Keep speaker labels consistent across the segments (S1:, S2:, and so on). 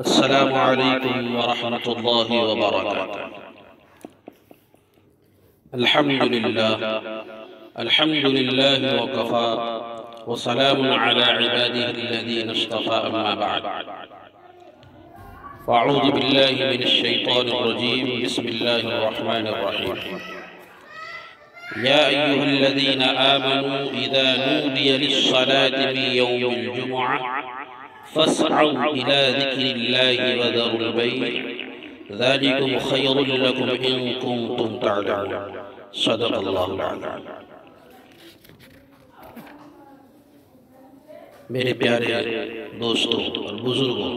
S1: अस्सलामु अलैकुम व रहमतुल्लाहि व बरकातुहू। अल्हम्दुलिल्लाह व कफ़ा व सलामुन अला इबादिहिल्लज़ीना इस्तफ़ा अम्मा बअद। फ़अऊज़ु बिल्लाहि मिनश शैतानिर रजीम। बिस्मिल्लाहिर रहमानिर रहीम। या अय्युहल्लज़ीना आमनू इज़ा नूदिया लिस्सलाति मिन यौमिल जुमुअह फ़स्अऊ इला ज़िक्रिल्लाहि व ज़रुल बैअ ज़ालिकुम खैरुल लकुम इन कुंतुम तअलमून। सदक़ल्लाहुल अज़ीम। मेरे प्यारे दोस्तों और बुजुर्गों,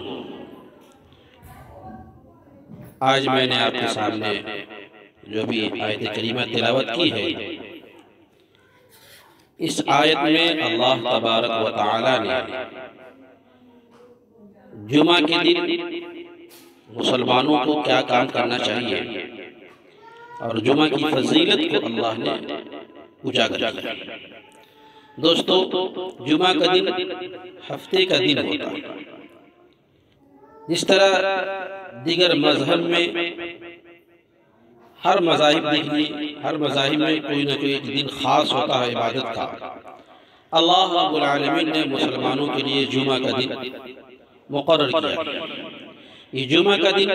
S1: आज मैंने आपके सामने जो भी आयत करीमा तिलावत की है, इस आयत में अल्लाह तबारक व तआला ने जुमा के दिन मुसलमानों को क्या काम करना चाहिए और जुमा की फजीलत को अल्लाह ने उजागर किया। दोस्तों, जुमा का दिन हफ्ते का दिन होता है। जिस तरह दीगर मजहब में हर मज़ाहिब में कोई न कोई एक दिन खास होता है इबादत का, अल्लाह रब्बुल आलमीन ने मुसलमानों के लिए जुमा का दिन मुकर्रर किया। ये जुमा का दिन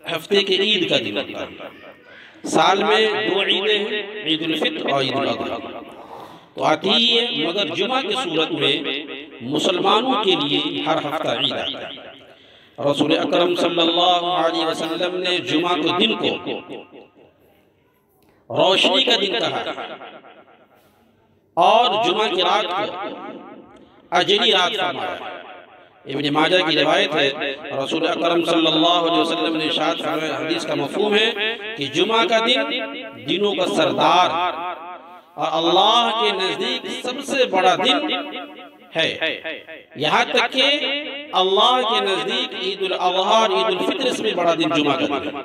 S1: हफ्ते के ईद का दिन होता है। साल में दो ईदें हैं, ईद उल फित्र और ईद उल अज़हा तो आती ही है, मगर जुमा की सूरत में मुसलमानों के लिए हर हफ्ता ईद आता है। रसूल अकरम सल्लल्लाहु अलैहि वसल्लम ने जुमा के दिन को रोशनी का दिन कहा और जुमा की रात को अजरी रात फरमाया। इब्न माजा की रिवायत है, रसूल अकरम सल्लल्लाहु अलैहि वसल्लम ने इरशाद फरमाया, हदीस का मफ़हूम है कि जुमा का दिन दिनों का सरदार और अल्लाह के नजदीक सबसे बड़ा दिन है। यहाँ तक कि अल्लाह के नजदीक ईद उल अज़हा और ईद उल फित्र से भी बड़ा दिन जुमा का दिन है।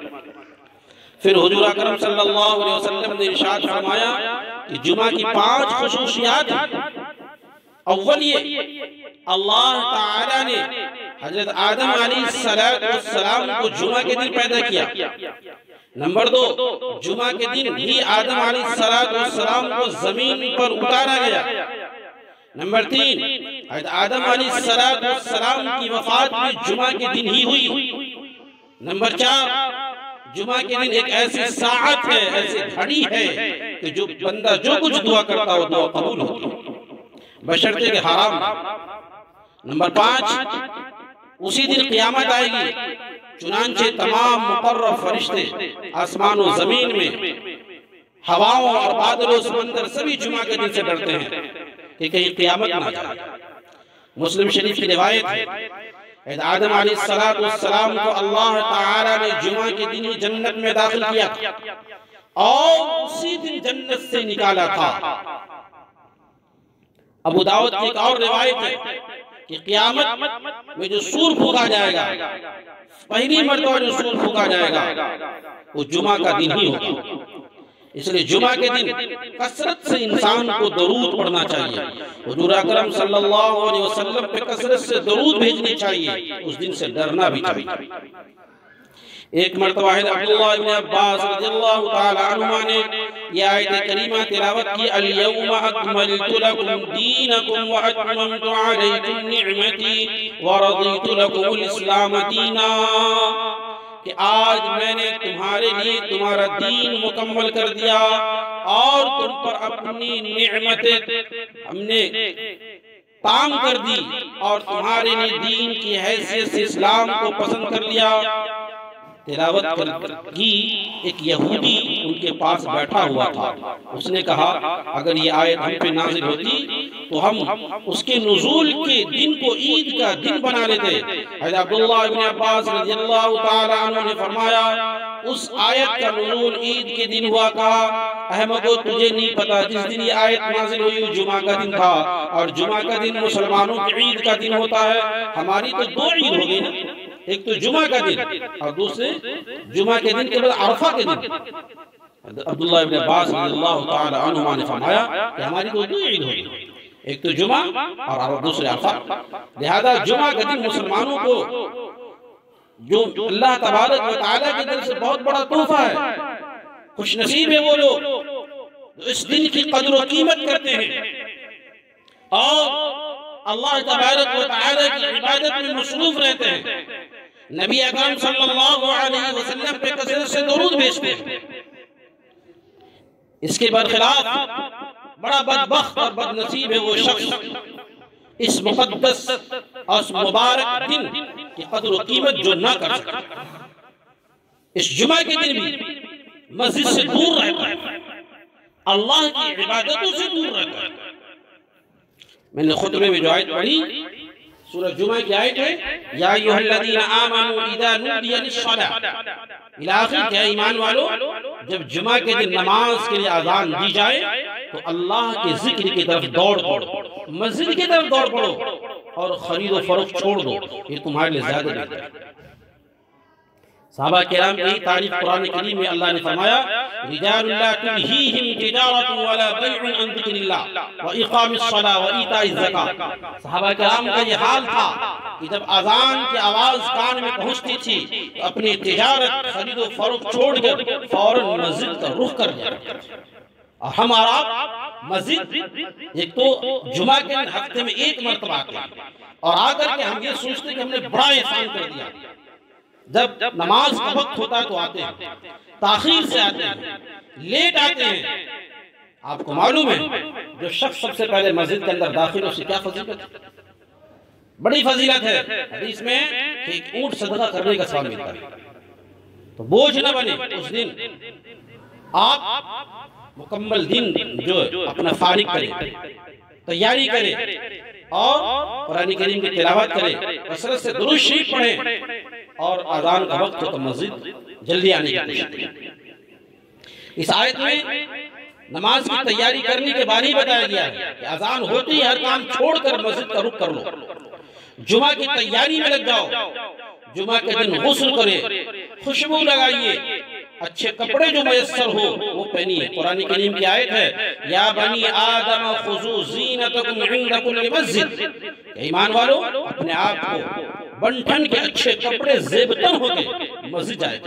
S1: फिर हुजूर अकरम सल्लल्लाहु अलैहि वसल्लम ने इरशाद फरमाया कि जुमा की 5 खुसूसियात हैं। अव्वल ये, अल्लाह ताला ने हजरत आदम अलैहिस्सलाम को जुमा के दिन पैदा किया। नंबर 2, जुमा के दिन ही आदम अलैहिस्सलाम को जमीन पर उतारा गया। नंबर 3, आदम अलैहिस्सलाम की वफात भी जुमा के दिन ही हुई। नंबर 4, जुमा के दिन एक ऐसी साअत है, ऐसी घड़ी है कि जो बंदा जो कुछ दुआ करता हो दुआ कबूल होती है, बशर्ते के हराम। नंबर 5, उसी दिन क़यामत आएगी, चुनांचे तमाम मुकर्रब फरिश्ते आसमान और जमीन में, हवाओं और बादलों समंदर सभी जुमा के दिन से डरते हैं कि कहीं क़यामत ना जाए। मुस्लिम शरीफ की रिवायत है, आदम अलैहिस्सलाम को अल्लाह ताला ने जुमा के दिन ही जन्नत में दाखिल किया और उसी दिन जन्नत से निकाला था। अबू दाऊद की एक और रिवायत है कि क़यामत में जो सूर फूका जाएगा, पहली मर्तबा जो सूर फूका जाएगा वो जुमा का दिन ही होगा। इसलिए जुमा के दिन कसरत से इंसान को दरूद पढ़ना चाहिए। हुजूर अकरम सल्लल्लाहु अलैहि वसल्लम पे कसरत से दरूद भेजनी चाहिए, उस दिन से डरना भी चाहिए। एक मर्तबा है अब्दुल्लाह इब्न अब्बास रज़ियल्लाहु ताला अन्हुमा ने यह आयत करीमा तिलावत की, अल यौमा अकमलतु लकुम दीनकुम व अतममतु अलैकुम निअमती व रज़ीतु लकुमुल इस्लाम दीना, कि आज मैंने तुम्हारे लिए तुम्हारा दीन मुकम्मल कर दिया और तुम पर अपनी नेमतें हमने ताम कर दी और तुम्हारे लिए दीन की हैसियत से इस्लाम को पसंद कर लिया। तिलावत की एक यहूदी उनके पास बैठा हुआ था। उसने कहा, अगर ये आयत हम पे नाज़िल होती तो हम उसके नुज़ूल के दिन को ईद का दिन बना लेते। हज़रत अब्दुल्लाह इब्न अब्बास रज़ियल्लाहु ताला अन्हु ने फरमाया, उस आयत का नुज़ूल ईद के दिन हुआ। कहा, अहमदो तुझे नहीं पता, जिस दिन ये आयत नाज़िल हुई जुमा का दिन था और जुमा का दिन मुसलमानों की ईद का दिन होता है। हमारी तो 2 ईद हो गई ना, एक तो जुमा का दिन और दूसरे जुमा के दिन के बाद अरफा के दिन। अब्दुल्लाह इब्न अब्बास रज़ियल्लाहु ताला अन्हुमा ने फरमाया कि हमारी तो 2 ईद हो गई। एक तो जुमा और दूसरे अरफा। लिहाजा जुमा का दिन मुसलमानों को जो अल्लाह तबारक व तआला की तरफ से बहुत बड़ा तोहफा है, खुश नसीब है वो लोग जो इस दिन की कदर व कीमत करते हैं और अल्लाह तबारक व तआला की इबादत में मसरूफ रहते हैं, नबी अकरम सल्लल्लाहु अलैहि वसल्लम पे कसरत से दुरूद भेजते हैं। इसके बरखिलाफ बड़ा बदबख्त और बदनसीब है वो शख्स इस मुक़द्दस और मुबारक दिन की कदर व कीमत जो ना कर सकता। इस जुमा के दिन भी मस्जिद से दूर रहता है, अल्लाह की इबादतों से दूर रहता है। मैंने खुतबे में जो आयत पढ़ी सूरह जुमा की आयत है, या अय्युहल्लज़ीना आमनू इज़ा नूदिया लिस्सलाह, इला आखिर, क्या ईमान वालो जब जुमा के दिन नमाज के लिए अज़ान दी जाए तो अल्लाह के जिक्र की तरफ दौड़ पड़ो, मस्जिद की तरफ दौड़ पड़ो और खरीद व फरोख्त छोड़ दो, ये तुम्हारे लिए ज्यादा बेहतर है। सहाबा किराम की तारीफ कुरान करीम में अल्लाह ने फरमाया, रिजालुन ला तुल्हीहिम तिजारतुन वला बैउन अन ज़िक्रिल्लाह व इक़ामिस सलाह व ईताइज़ ज़कात। सहाबा किराम का ये हाल था कि जब अजान की आवाज कान में पहुंचती थी तो अपनी तिजारत खरीद व फरोख्त छोड़कर फौरन मस्जिद का रुख कर दिया। और हमारा मस्जिद एक तो जुमा के दिन हफ्ते में एक मरतबा आते हैं और आकर के हम ये सोचते कि हमने बड़ा एहसान कर दिया। जब नमाज का वक्त होता है तो आते हैं, ताखीर से आते हैं, लेट आते हैं। आपको मालूम है जो शख्स सबसे पहले मस्जिद के अंदर दाखिल हो, उसकी क्या फजीलत है? बड़ी फजीलत है। हदीस में कि एक ऊंट सदका करने का सवाब मिलता है। तो बोझ न बने उस दिन, आप मुकम्मल दिन जो अपना फारिग करें, तैयारी करें और कुरान करीम की तिलावत करें, कसरत से दुरूद शरीफ पढ़ें और अज़ान का वक्त हो तो मस्जिद जल्दी आने की कोशिश करें। इस आयत में नमाज की तैयारी करने के बारे में बताया गया है कि अज़ान होते ही हर काम छोड़कर मस्जिद का रुख कर लो, जुमा की तैयारी में लग जाओ, जुमा के दिन गुस्ल करें, खुशबू लगाइए, अच्छे कपड़े जो मयस्सर हो वो पहनिए। कुरान करीम की आयत है, या बनी आदम खुज़ू ज़ीनतकुम इंद कुल्लि मस्जिद, ईमान वालो अपने आप को बंठन के अच्छे कपड़े ज़ेबतन होके मस्जिद जाए,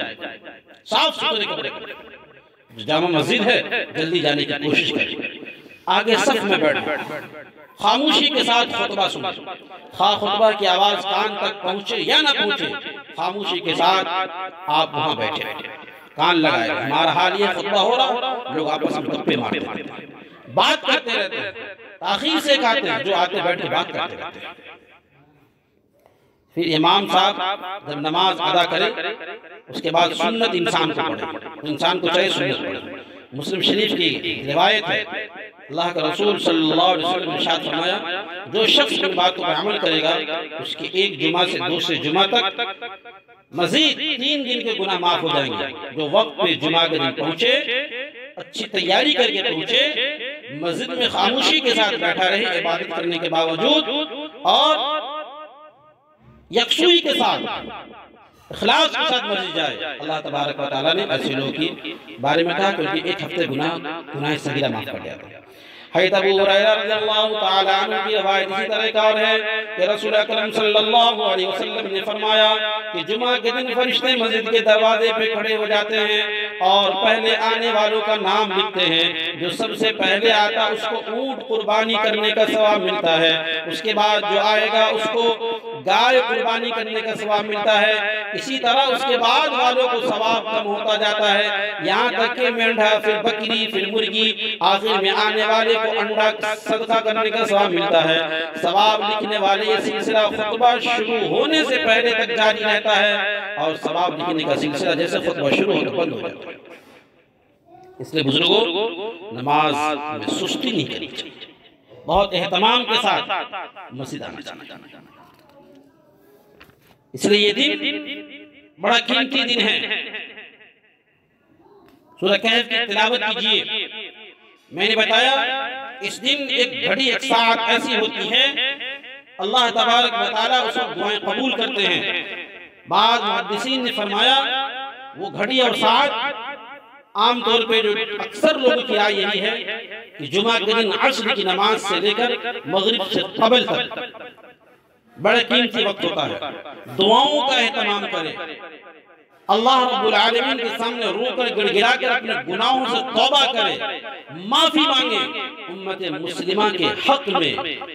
S1: साफ सुथरे कपड़े। जामा मस्जिद है, जल्दी जाने की कोशिश करें, आगे सफ में बैठो, खामोशी के साथ खुतबा सुनो, खा खुतबा की आवाज कान तक पहुंचे या ना पहुंचे, खामोशी के साथ आप वहां बैठे, कान लगाए। हमारा हाल ये खुतबा हो रहा, लोग आपस में गप्पे मारते हैं, बात करते रहते हैं, ताखीर से खाते हैं, जो आते बैठे बात करते रहते हैं। फिर इमाम साहब जब नमाज अदा करे उसके बाद सुन्नत इंसान को पढ़े, इंसान को चाहे सुन्नत पढ़े। मुस्लिम शरीफ की रिवायत है, अल्लाह के रसूल सल्लल्लाहु अलैहि वसल्लम ने इरशाद फरमाया, जो शख्स इन बातों पर अमल करेगा उसके एक जुमा से दूसरे जुमा तक मजीद 3 दिन के गुनाह माफ हो जाएंगे। जो वक्त पे जुमा के दिन पहुंचे, अच्छी तैयारी करके पहुंचे, मस्जिद में खामोशी के साथ बैठा रहे इबादत करने के बावजूद और यकसुई के साथ, इखलास के साथ मस्जिद जाए। अल्लाह तबारक व तआला ने ऐसे लोगों के बारे में कहा क्योंकि एक हफ्ते गुनाह सगीरा माफ कर दिया था। हज़रत अबू हुरैरा रज़ियल्लाहु तआला अन्हु की रिवायत इसी तरह का और है कि रसूल अकरम सल्लल्लाहु अलैहि वसल्लम ने फरमाया कि जुमा के दिन फरिश्ते मस्जिद के दरवाजे पे खड़े हो जाते हैं और पहले आने वालों का नाम लिखते हैं। जो सबसे पहले आता उसको ऊंट कुर्बानी करने का सवाब मिलता है, उसके बाद जो आएगा उसको गाय कुर्बानी करने का सवाब मिलता है। इसी तरह उसके बाद वालों को सवाब कम होता जाता है, यहाँ तक कि मेंढा, फिर बकरी, फिर मुर्गी, आखिर में आने वाले को अंडा सदका करने का सवाब मिलता है। सवाब लिखने वाले ये सिलसिला खुतबा शुरू होने से पहले तक जारी रहता है और सवाब लिखने का सिलसिला जैसे खुतबा शुरू हो तो बंद हो जाता है। इसलिए बुजुर्गों, नमाज में सुस्ती नहीं करनी चाहिए, बहुत एहतमाम के साथ मस्जिद आना चाहिए। इसलिए ये दिन बड़ा कीमती दिन है। सूरह कहफ की तिलावत कीजिए। मैंने बताया इस दिन एक घड़ी, एक साथ ऐसी होती है, अल्लाह तबारक व तआला उस वक्त दुआएं कबूल करते हैं। बाद मुहद्दिसीन ने फरमाया वो घड़ी और साथ आमतौर पे जो अक्सर लोगों की राय यही है कि जुमा के दिन अस्र की नमाज से लेकर मगरिब से क़बल तक बड़ा कीमती वक्त होता है, दुआओं का एहतमाम करें, अल्लाह रब्बुल आलमीन के सामने रोकर गिड़गिड़ा कर अपने गुनाहों से तौबा करें, माफी मांगे, उम्मत मुस्लिमा के हक में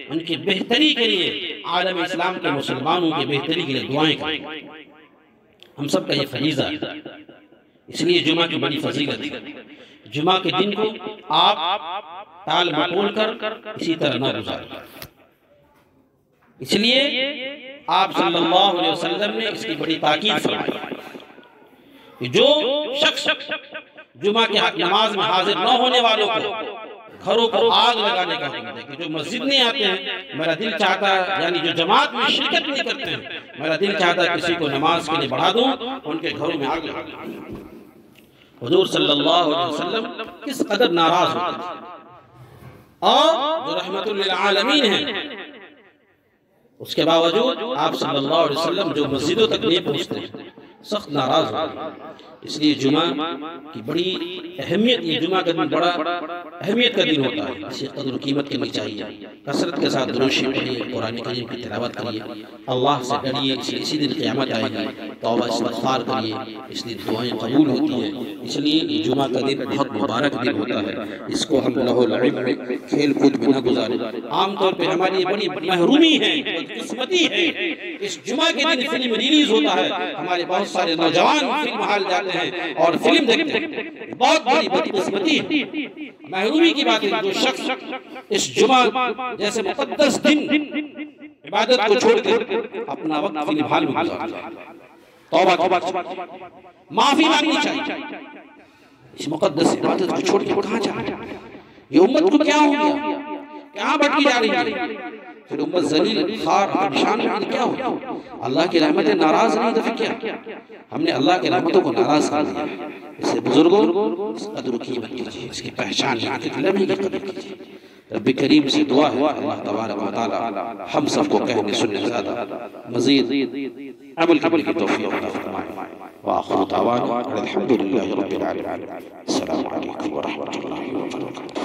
S1: उनकी बेहतरी के लिए, आलम इस्लाम के मुसलमानों की बेहतरी के लिए दुआएं करें। हम सब का ये फरीज़ा है, इसलिए जुमा की बड़ी फजीलत है। जुमा के दिन को आप टाल मटोल कर इसी तरह न गुजारें। इसलिए आप सल्लल्लाहु अलैहि वसल्लम ने इसकी बड़ी ताकीद फरमाई कि जो शख्स जुमा के हक नमाज में हाजिर न होने वालों को घरों को आग लगाने का हुक्म है। कि जो मस्जिद नहीं आते हैं, मेरा दिल चाहता है, यानी जो जमात में शिरकत नहीं करते हैं, मेरा दिल चाहता है किसी को नमाज के लिए बढ़ा दूं, उनके घरों में आग लगा दूं। हुजूर सल्लल्लाहु अलैहि वसल्लम किस कदर नाराज होते थे, और जो रहमतुल लिल आलमीन हैं, उसके बावजूद आप सल्लल्लाहु अलैहि वसल्लम जो मस्जिदों तक नहीं पहुंचते, सख्त नाराज होते। इसलिए जुमा की बड़ी अहमियत, ये जुमा का दिन बड़ा अहमियत का दिन होता है, इसे कदर कीमत करनी चाहिए। कसरत के साथ दुरूद शरीफ पढ़िए, कुरान करीम की तिलावत करिए, अल्लाह से डरिए, इसी दिन क़यामत आएगी, तौबा इस्तिग़फ़ार करिए, इसलिए दुआएं कबूल होती हैं। इसलिए ये जुमा का दिन बहुत मुबारक दिन होता है, इसको हम लहू लईब में, खेल कूद में न गुजारें। आमतौर पर हमारी बड़ी महरूमी है, बदकिस्मती है, इस जुमा के दिन फिल्म रिलीज होता है, हमारे बहुत सारे नौजवान फिल्म हॉल जाते हैं और फिल्म देखते हैं, बहुत बड़ी बदकिस्मती है, महरूमी की बात है। जो शख्स इस जुमा जैसे मुक़द्दस दिन इबादत को छोड़कर अपना वक्त फिल्म हॉल में गुजारता है, तौबा माफी मांगनी चाहिए। इस मुक़द्दस इबादत को छोड़ के कहां जा रहे हैं? ये उम्मत को क्या हो गया, कहां भटकी जा रही है? फिर उम्मत जलील खार परेशान में क्या हो? अल्लाह की रहमतें नाराज नहीं तो फिर क्या? हमने अल्लाह की रहमतों को नाराज कर दिया। इससे बुजुर्गों इस कदर कीमत कीजिए, इसकी पहचान लम्हे की कदर कीजिए। रब्बी करीम से दुआ है, अल्लाह तबारक व तआला हम सबको कहने सुनने ज़्यादा मज़ीद अमल करने की तौफीक अता फरमाए। व आखिर दावाना अल्हम्दुलिल्लाहि रब्बिल आलमीन। अस्सलामु अलैकुम व रहमतुल्लाहि व बरकातुहू।